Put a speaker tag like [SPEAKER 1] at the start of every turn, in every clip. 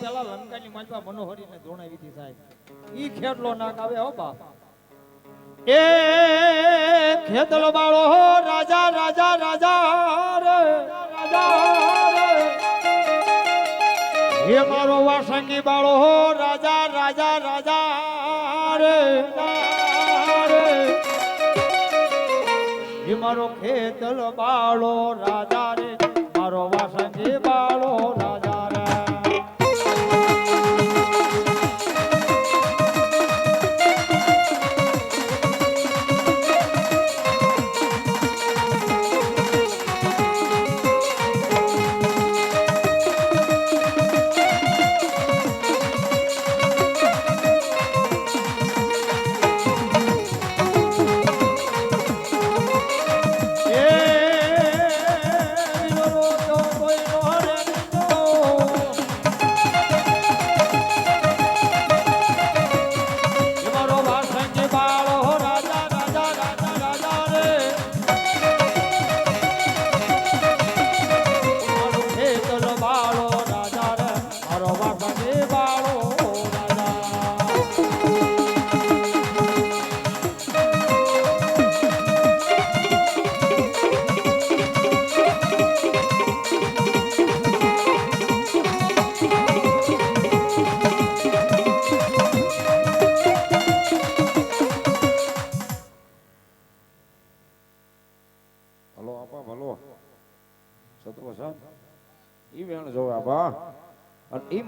[SPEAKER 1] પેલા લંકાની માલપા મનોહરીને ધોણાવી હતી સાહેબ. ઈ ખેડલો નાક આવે હો બાપ. એ ખેતલો બાળો રાજા રાજા રાજા રે રાજા રે. હે મારો વાસંગી બાળો રાજા રાજા રાજા રે રે. હે મારો ખેતલ બાળો રાજા રે મારો વાસંગી બાળો રાજા રે.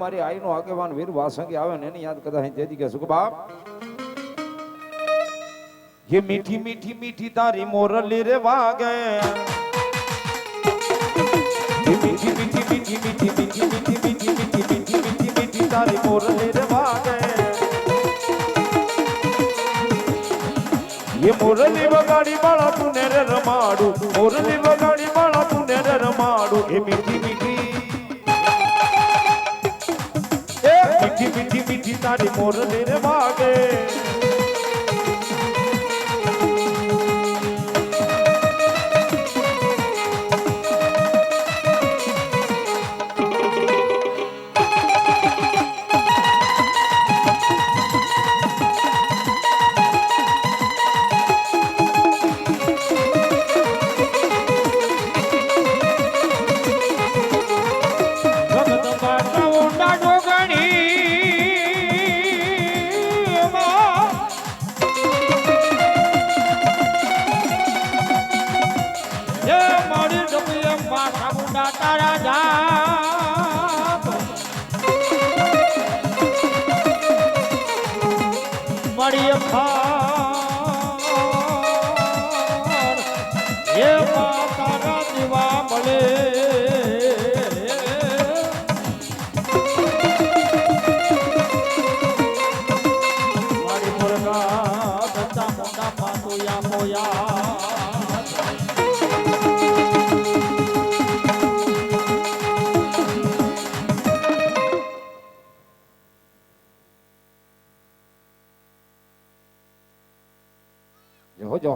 [SPEAKER 2] મારી આઈ નો આગેવાન વીર વાસંગી આવે ને એને યાદ કરતા તેથી કે સુખ બાપ ये मीठी मीठी मीठी तारी मोरली रे वागे ये मीठी मीठी मीठी मीठी मीठी मीठी मीठी मीठी मीठी मीठी मीठी तारी मोरली रे वागे ये मोरली वगाड़ी बाळा तूने रे रमाडू मोरली वगाड़ी बाळा तूने रे रमाडू ये मीठी मीठी मीठी मीठी मीठी तारी मोरली रे वागे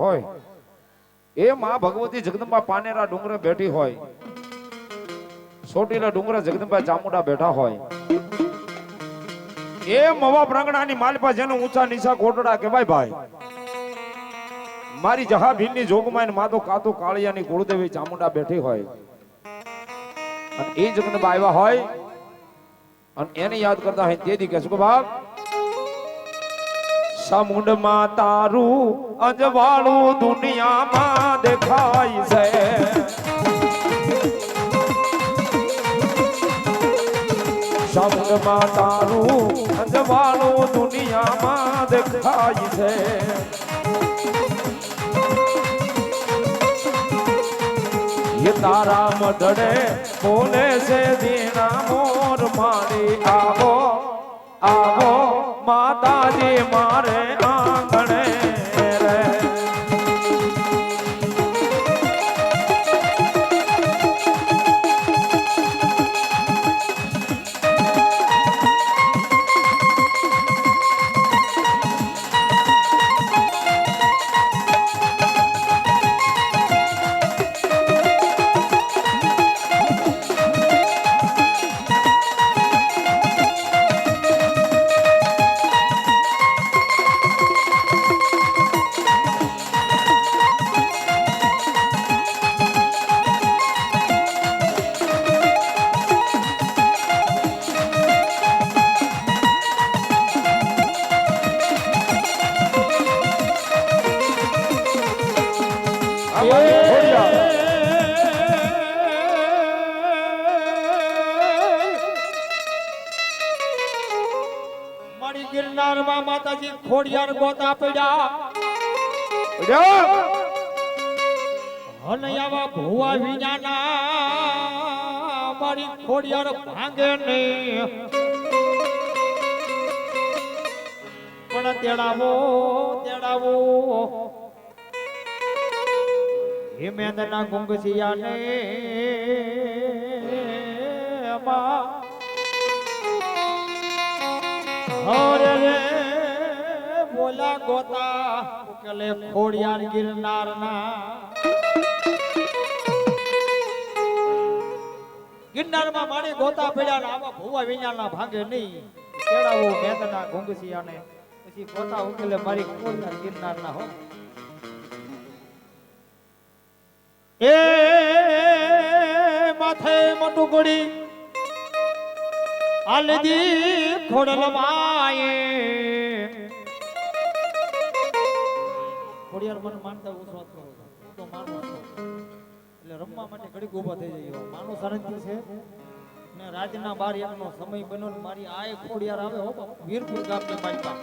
[SPEAKER 2] હોય એ માં ભગવતી જગદંબા પાનેરા ડુંગરે બેઠી હોય સોટીલા ડુંગરે જગદંબા ચામુંડા બેઠા હોય એ મવા પ્રાંગણાની માલપા જેનો ઊંચા નીચા કોટડા કહેવાય ભાઈ મારી જહાભીનની જોગમાઈને માતો કાતો કાળિયાની કુળદેવી ચામુંડા બેઠી હોય અને એ જગદંબા આવ્યા હોય અને એને યાદ કરતા હોય તે દી કહેશું કે બાપ સમુંડમાં તારું અજવાળું દુનિયામાં દેખાય છે સમુંડમાં તારું અજવાળું દુનિયામાં દેખાય છે ये तारा मडड़े बोले से दीना मोर मारी आवो आवो माताजी मारे आंगणे रे
[SPEAKER 1] મારી ગિરનારમાં માતાજી ખોડિયાર ગોતા પડ્યા હનયાવા ભુવા વિનાના મારી ખોડિયાર ભાંગે નહીં પણ તેડાવો તેડાવો હિમેન્દ્રના ગુંગસિયાને હરે રે બોલા ગોતા ઉકેલે ખોડિયાર ગિરનારના ગિરનારમાં મારી ગોતા પડ્યા આવા ભુવા વિનાના ભાંગે નહીં તેડાવો મેંદના ગુંગસિયાને પછી ગોતા ઉકેલે મારી ખોડિયાર ગિરનારના હો એ માથે મોટું ગોળી આલદી ખોડલ માયે ખોડિયાર મન માનતા ઉસવાત કરો તો માનો એટલે રમવા માટે ઘડીક ઊભા થઈ જાય માનો શાંતિ છે ને રાજના 12 એકનો સમય બન્યો ને મારી આય ખોડિયાર આવે હો વીરપુર ગામને માલપા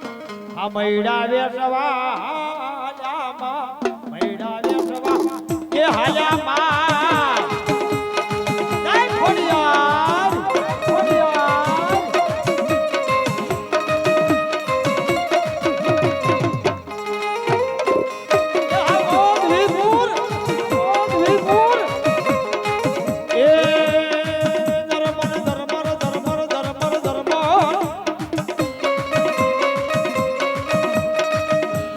[SPEAKER 1] આ મૈડા વેસવા જામા મૈડા વેસવા કે હાલ્યા માં જય ખોડિયાર ખોડિયાર એ આ વીરપુર એ ધર્મર ધર્મર ધર્મર ધર્મર ધર્મર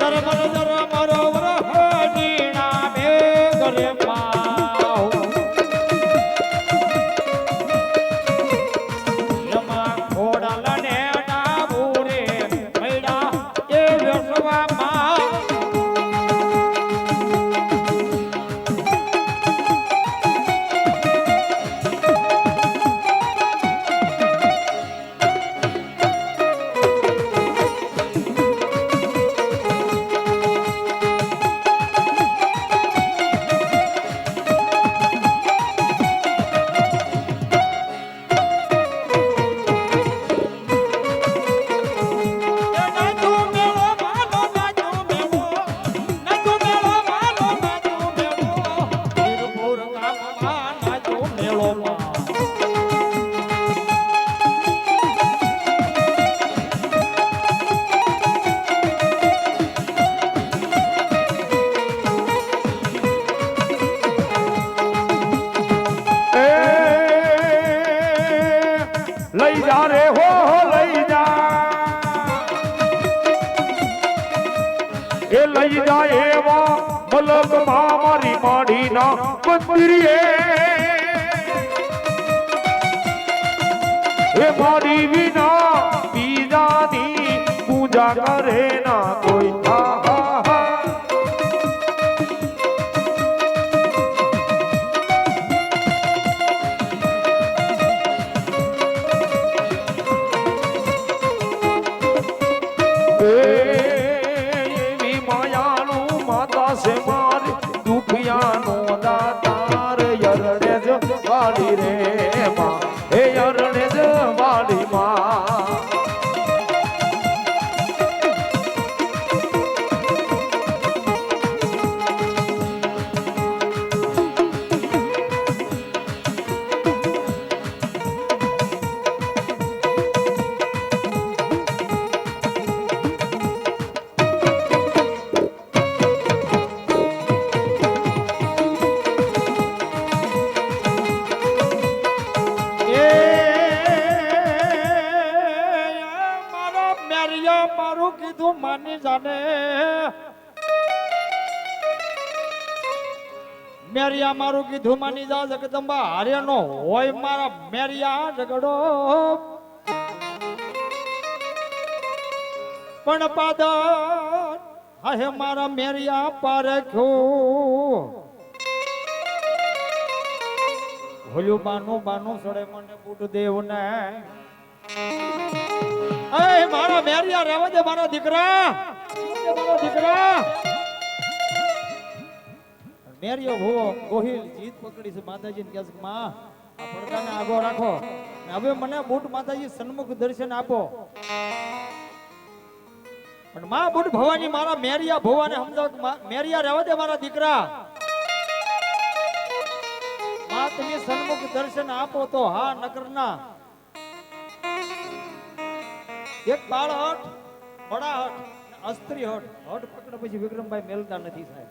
[SPEAKER 1] ધર્મર ધર્મર વરહની નામે કરે પાઉ યમા ખોડલને ડાબુરે મૈડા એ વેસવામાં
[SPEAKER 2] લઈ જા રે હો લઈ જા એ લઈ જા એવા મલક માં મારી માડીના મંદિરે એ મારી વિના બીજાની પૂજા કરે ના કોઈ હા હા હા એવી માયાનું માતા છે મારી દુખિયાનો દાતાર યરણે જ વાળી રે માં એ યરણે જ વાળી માં
[SPEAKER 1] મારું કીધું માની જાને મેરિયા મારું કીધું માની જા જગદંબા હારે નો હોય મારા મેરિયા ઝઘડો પણ પાદર હે મારા મેરિયા પારખ્યું ભોલ્યું બાનું સડે મને બુટ દેવ ને એ મારા મેરિયા રહેવા દે મારા દીકરા મેરિયો ભૂવો ગોહિલ જીત પકડી છે માતાજી ને કહે છે માં આ પડદાને આગો રાખો હવે મને બુટ માતાજી સન્મુખ દર્શન આપો પણ માં બુડ ભવાની મારા મેરિયા ભવાને સમજાવ કે મેરિયા રહેવા દે મારા દીકરા. માં તમે સન્મુખ દર્શન આપો તો હા, નકર ના. એક બાળ હટ, બડા હટ, અસ્ત્રી હટ. હટ પકડ પછી વિક્રમભાઈ મેલતા નથી સાહેબ.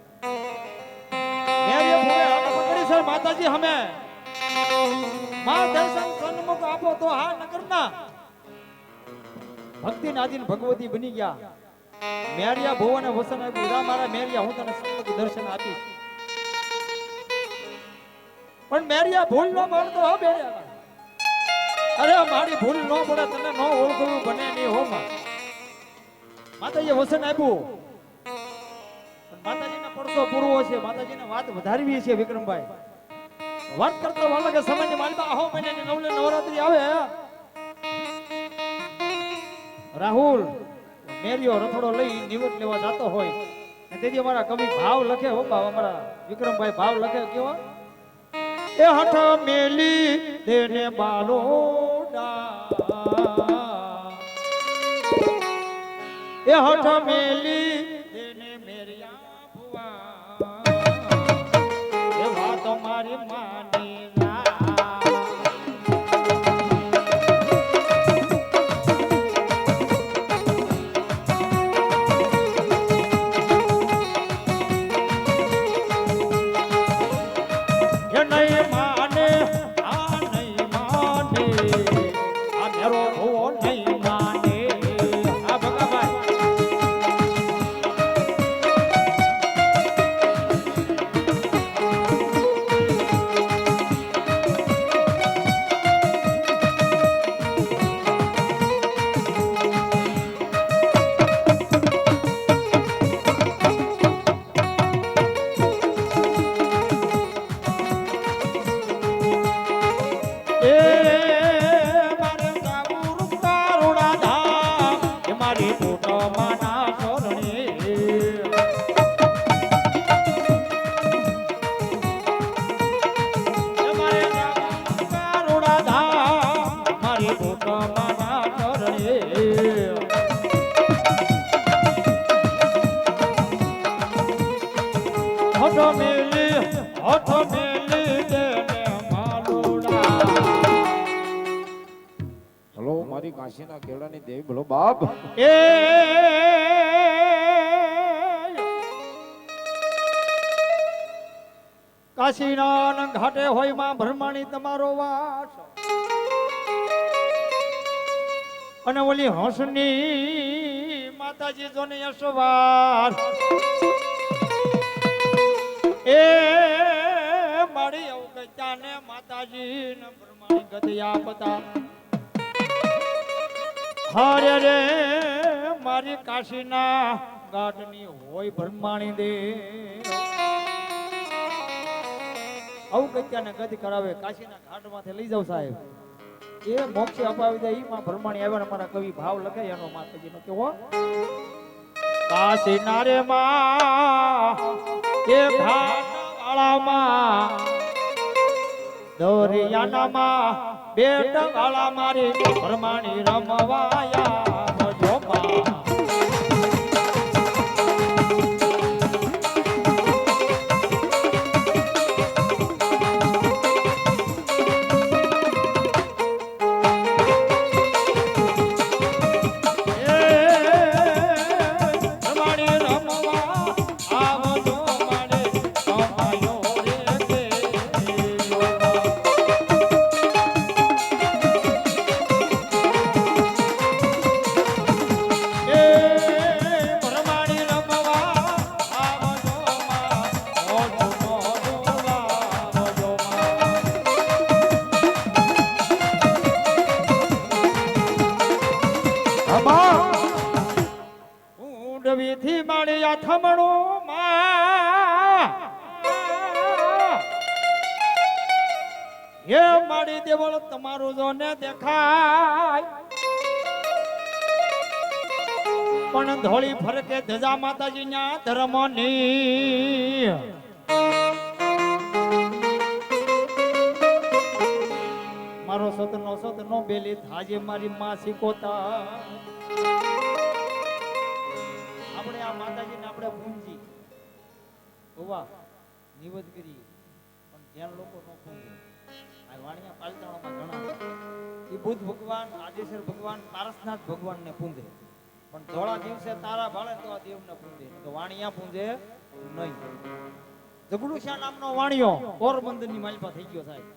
[SPEAKER 1] મેરિયા ભવે હટ પકડી છે માતાજી હમે. માં દર્શન સન્મુખ આપો તો હા, નકર ના. ભક્તિ નાદીન ભગવતી બની ગયા. મેરિયા ભુવને વસન આપ્યું, રા મારા મેરિયા હું તને સન્મુખ દર્શન આપીશ. પણ મેરિયા ભૂલ ન માનતો હો બેરિયા. અરે મારી ભૂલ ન પડે, તને ન ઓળખવું બને નહીં હો માં. માતાજીએ વસન આપ્યું, પણ માતાજીને પડસો પૂરવો છે, માતાજીને વાત વધારવી છે વિક્રમભાઈ. વાત કરતો વાલા કે સમયની માલમાં આહો મહિનાની નવલે નવરાત્રી આવે. રાહુલ મેરિયો રથડો લઈ નિવૃત્ત લેવા જતો હોય ને તેથી અમારા કવિ ભાવ લખે હો બાપ, અમારા વિક્રમભાઈ ભાવ લખે કેવો, એ હઠ મેલી દેને બાલોડા, એ હઠ મેલી દેને મેરિયા ભુવા, એ વાત મારી માની
[SPEAKER 2] કાશીના કેળાની દેવી બોલો બાપ.
[SPEAKER 1] એ કાશીના ઘાટે હોય માં ભરમાણી તમારો વાસ, અને ઓલી હંસની માતાજી જોને યશવાર, એ મારી અવગત્યાને માતાજી ને ભરમાણી ગતિ આપતા. હારે રે મારી કાશીના ઘાટની હોય ભરમાણી દે, અવગત્યાને ગતિ કરાવે, કાશીના ઘાટમાંથી લઈ જાવ સાહેબ, એ મોક્ષે અપાવી દે. ઈ માં ભરમાણી આવ્યા, અમારા કવિ ભાવ લખે એનો માતાજીનો કેવો, કાશીના રે માં એ ઘાટ વાળામાં દરિયાનામાં બેટ વાળા મારી ભરમાણી રમવાયા જોમાં. ઊંડવીથી મારી આથમણો માં હે મારી દેવળ તમારું જોને દેખાય, પણ ધોળી ફરકે ધજા માતાજીના ધર્મની. મારો સતનો બેલી થાજે મારી માં શીખોતા, આપણે આ માતાજીને આપણે પૂંજી ગોવા નિવેદ કરી પણ ધ્યાન લોકો નો પૂંજે આ વાણિયા પાલતાણામાં ઘણા એ બુદ્ધ ભગવાન આદેશ્વર ભગવાન પારસનાથ ભગવાનને પૂંજે પણ ધોળા દિવસે તારા ભાળે તો આ દેવને પૂંજે તો વાણિયા પૂંજે નહીં જગડુશા નામનો વાણિયો પોરબંદરની માલપા થઈ ગયો સાહેબ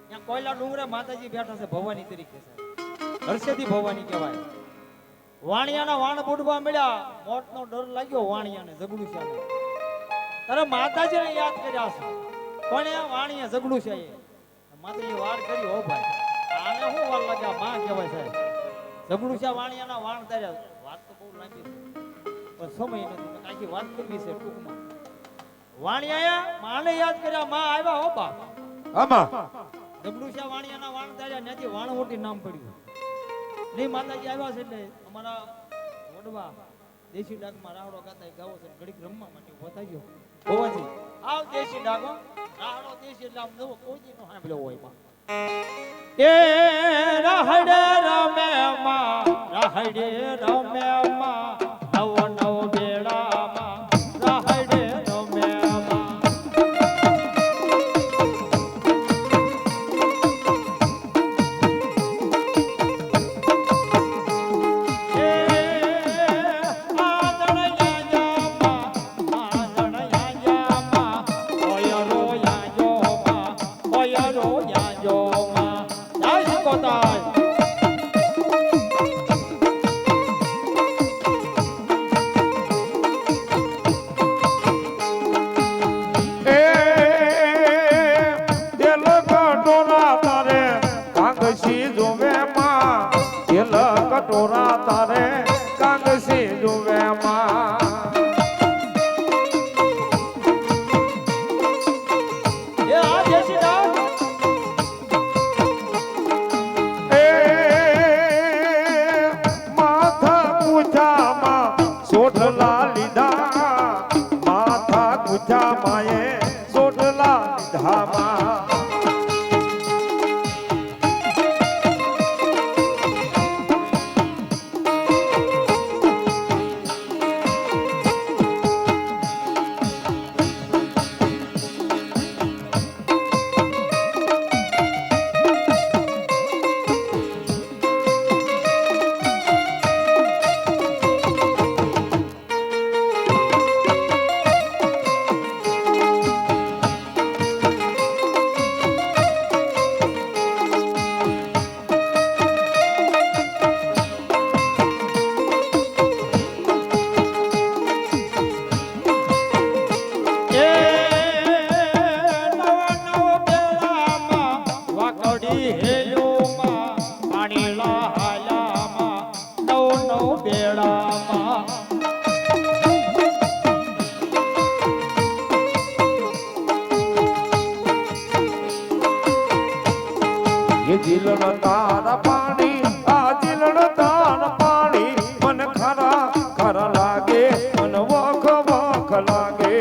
[SPEAKER 1] ત્યાં કોયલા ડુંગરે માતાજી બેઠા છે ભવાની તરીકે સાહેબ હર્ષેથી ભવાની કહેવાય વાણિયાના વાણ બુડવા મળ્યા મોતનો ડર લાગ્યો વાણિયાને જગડુશાને તારે માતાજીને યાદ કર્યા છે કોણે વાણિયા જગડુશા એ માતાજી વાર કરી હો ભાઈ આને શું વાર લાગ્યા માં કહેવાય સાહેબ જગડુશા વાણિયાના વાણ તાર્યા વાત તો બહુ લાંબી છે પણ સમય નથી આખી વાત કરવી છે ટૂંકમાં વાણિયા માને યાદ કર્યા માં આવ્યા હો બા
[SPEAKER 2] આમાં
[SPEAKER 1] જગડુશા વાણિયાના વાણ તાર્યા ત્યાંથી વાણવટી નામ પડ્યું નહીં માતાજી આવ્યા છે એટલે અમારા વડવા દેશી ડાકમાં રાહડો ગાતા ગાવો છે ઘડીક રમવા માટે ઉભો થઈ ગયો ભોવાજી આવ દેશી ડાકો રાહડો દેશી એટલે આમ નવો કોઈ નો સાંભળ્યો હોય માં એ રાહડે રમે માં રાહડે રમે માં નવો નવો બેડામાં રાહડે રમે માં
[SPEAKER 2] કટોરા તારે કાંગસી જુવે માં
[SPEAKER 1] એ આ દેશી ડાક
[SPEAKER 2] એ માથા કુજામાં સોઢલા લીધા માથા કુજામાં એ સોઢલા લીધા માં જીલણ તારા પાણી આ જીલણ તારા પાણી મન ખરા ખરા લાગે મન વખ વખ લાગે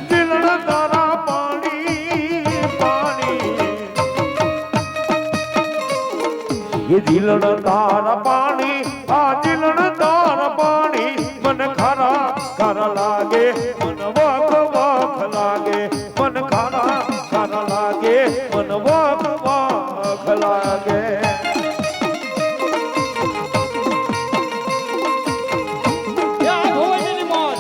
[SPEAKER 2] જીલણ તારા પાણી પાણી ये જીલણ તારા પાણી આ જીલણ તારા પાણી મન ખરા ખરા લાગે મન વખ વખ લાગે મન ખરા ખરા લાગે મન વખ વખ લાગે
[SPEAKER 1] યા ભોવાજીની મોજ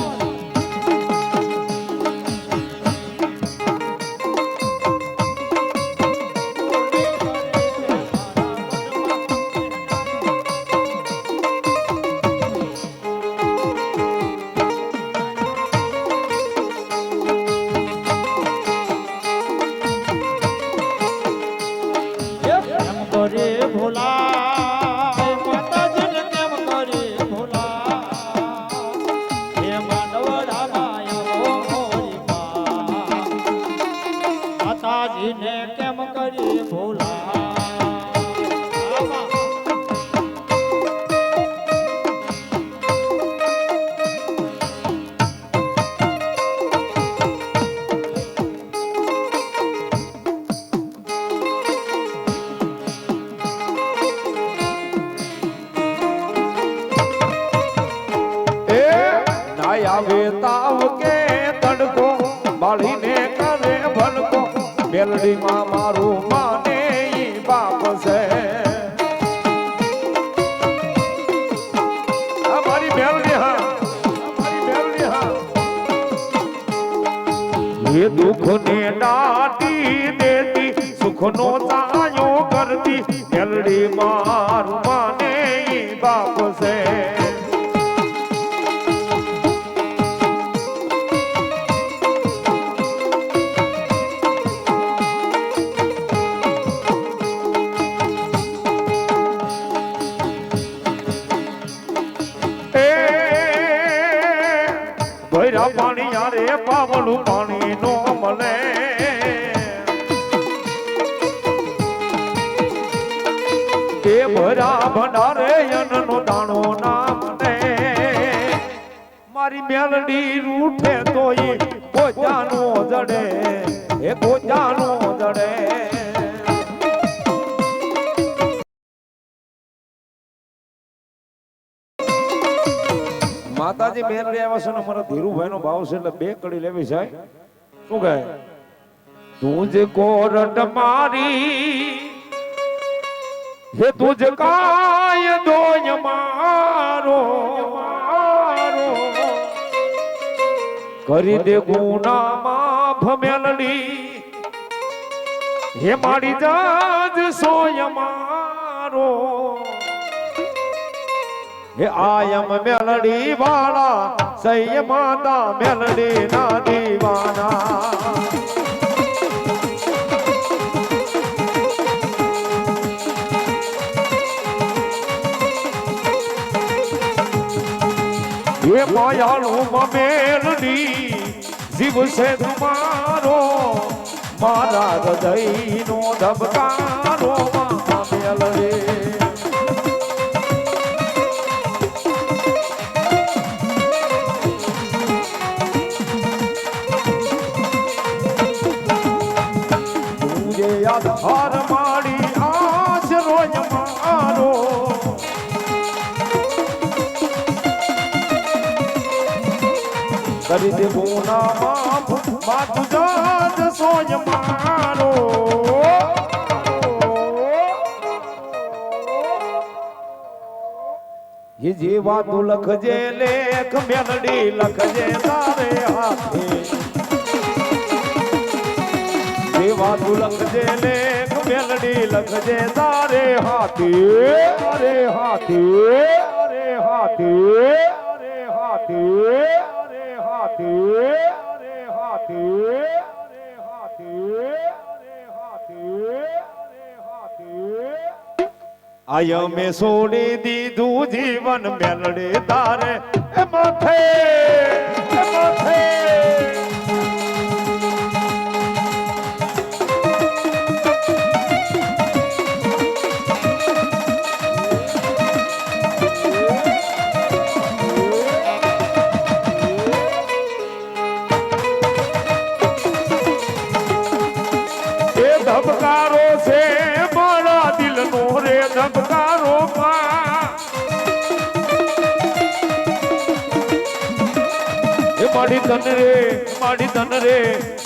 [SPEAKER 2] આવે તાવ કે તડકો બાળીને કરે ભલકો મેલડીમાં મારું માને ઈ બાપ છે અમારી મેલડી હા અમારી મેલડી હા એ દુઃખને દાટી દેતી સુખનો તાયો કરતી મેલડી મારું માને ઈ બાપ છે ભૈરા પાણી યારે પાવલું પાણી નો મળે એ ભરા ભંડારે અન્નનો દાણો ના મળે મારી મેલડી રૂઠે તોય ગોજાનો જડે એ ગોજાનો જડે માતાજી મેલડી આવ્યા છે ને મારા ધીરુભાઈ નો ભાવ છે એટલે બે કડી લેવી છે શું કહે તુજ કોરટ મારી હે તુજ કાય દોય મારો કરી દે ગુના માફ મેલડી હે મારી જાજ સોય મારો હે આયમ મેલડી વાળા સૈય માતા મેલડી ના દીવાના હે માયાળુ મેલડી જીવ છે તમારો મારા હૃદયનો ધબકારો મેલડી હાર માડી આશરો મારો કરી દે ગુના માફ માતું જાત સોય મારો ये जीवा तू लखजे लेख मेलडी लखजे तारे हाथे जीवा तू लखजे लेख मेलडी लखजे तारे हाथे अरे हाथे अरे हाथे अरे हाथे अरे हाथे अरे हाथे अरे हाथे अरे हाथे अरे हाथे आया में सोनी दीदू जीवन मेलडे तारे माथे माथे धबकारो से बड़ा दिल नो रे धबकारो माड़ी तन रे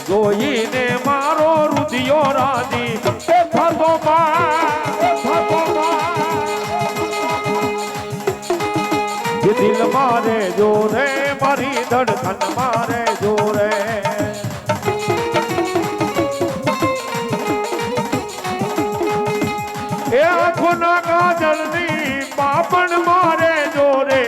[SPEAKER 2] जोई ने मारो रुदियो राजी थको ये दिल मारे जो रे मारी धड़कन मारे जो रे आँखों काजल नी पापन मारे जोरे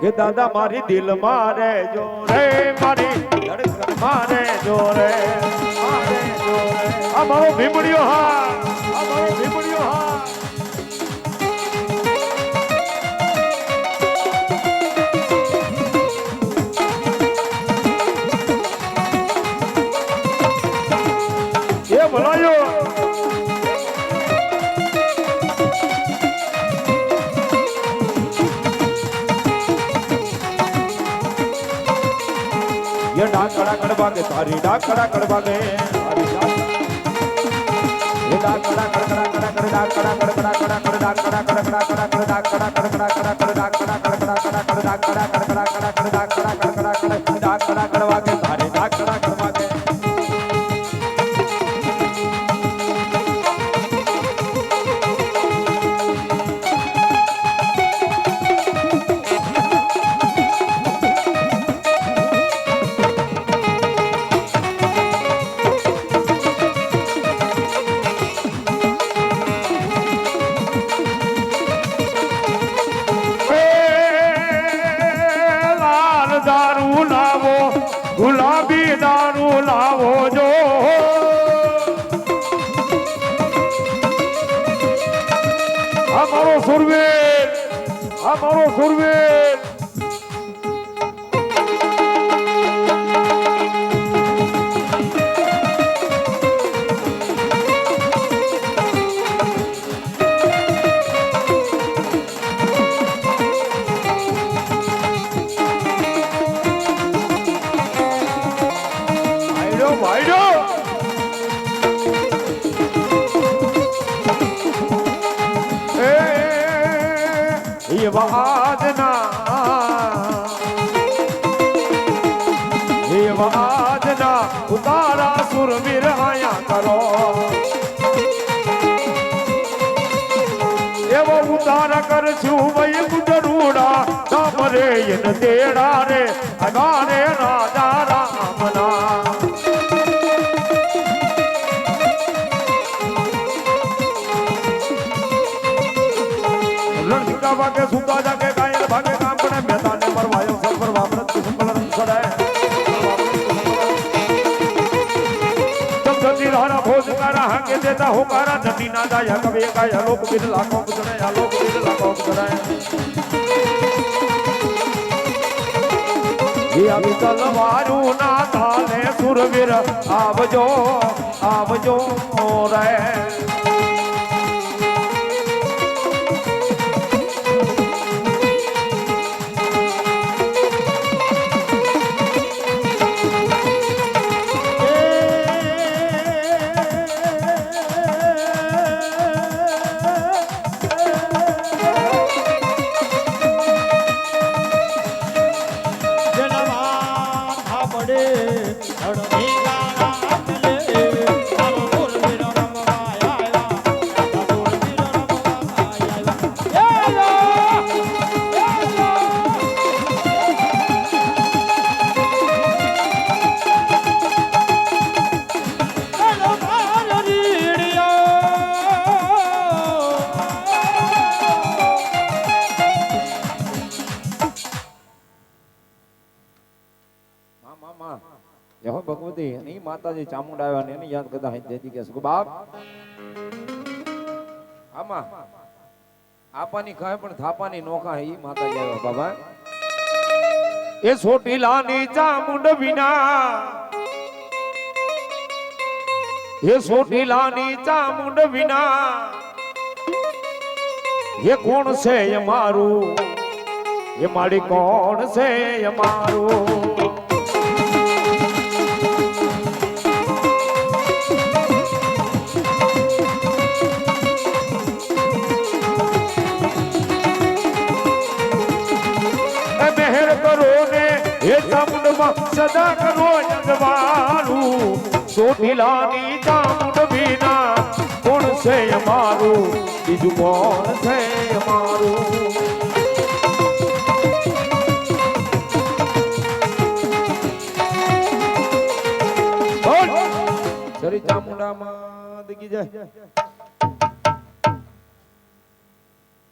[SPEAKER 2] ये दादा मारी दिल मारे जोरे मारी धड़कन मारे जोरे हमारो भीमड़ियो हाँ हमारो भीमड़ियो हाँ बोलायो ये डाकड़ा कड़वागे तारी डाकड़ा कड़वागे ये डाकड़ा कड़कड़ा कड़ा कड़ा डाकड़ा कड़कड़ा कड़ा સુરવીર, આ મારો સુરવીર. ભાઈડો એ વાદના ઉતારા સુરવીર આયા કરો એવો ઉતારા કરશું વય ગુજરૂડા સામરે એન તેડા રે અગારે રાજા રામના ભાગે સુતા જાગે કાયર ભાગે કામ પડે મેદાને પરવાયો સફર વાપરત સંકલ રંગ છડાય તબ જતી રાણા ભોજ કારા હાકે દેતા હોકારા જતી ના જાય કવે કાય લોક બિર લાખો ગુજરે લોક બિર લાખો ગુજરે એ આવી તલવારું ના તાલે સુરવીર આવજો આવજો રે ભગવતી એની માતાજી ચામુંડા આવ્યા ને એને યાદ કરતા દેતી કે બાપ આમાં આપાની ખાય પણ થાપાની નોખા ઈ માતાજી આવ્યા બાબા એ સોટીલાની ચામુંડ વિના એ સોટીલાની ચામુંડ વિના એ કોણ છે એ મારું એ મારી કોણ છે એ મારું સદા કરો યજમાનું સોટીલાની ચામુંડ વિના કોણ છે અમારું બીજું કોણ છે અમારું સરી ચામુંડામાં દીકી જાય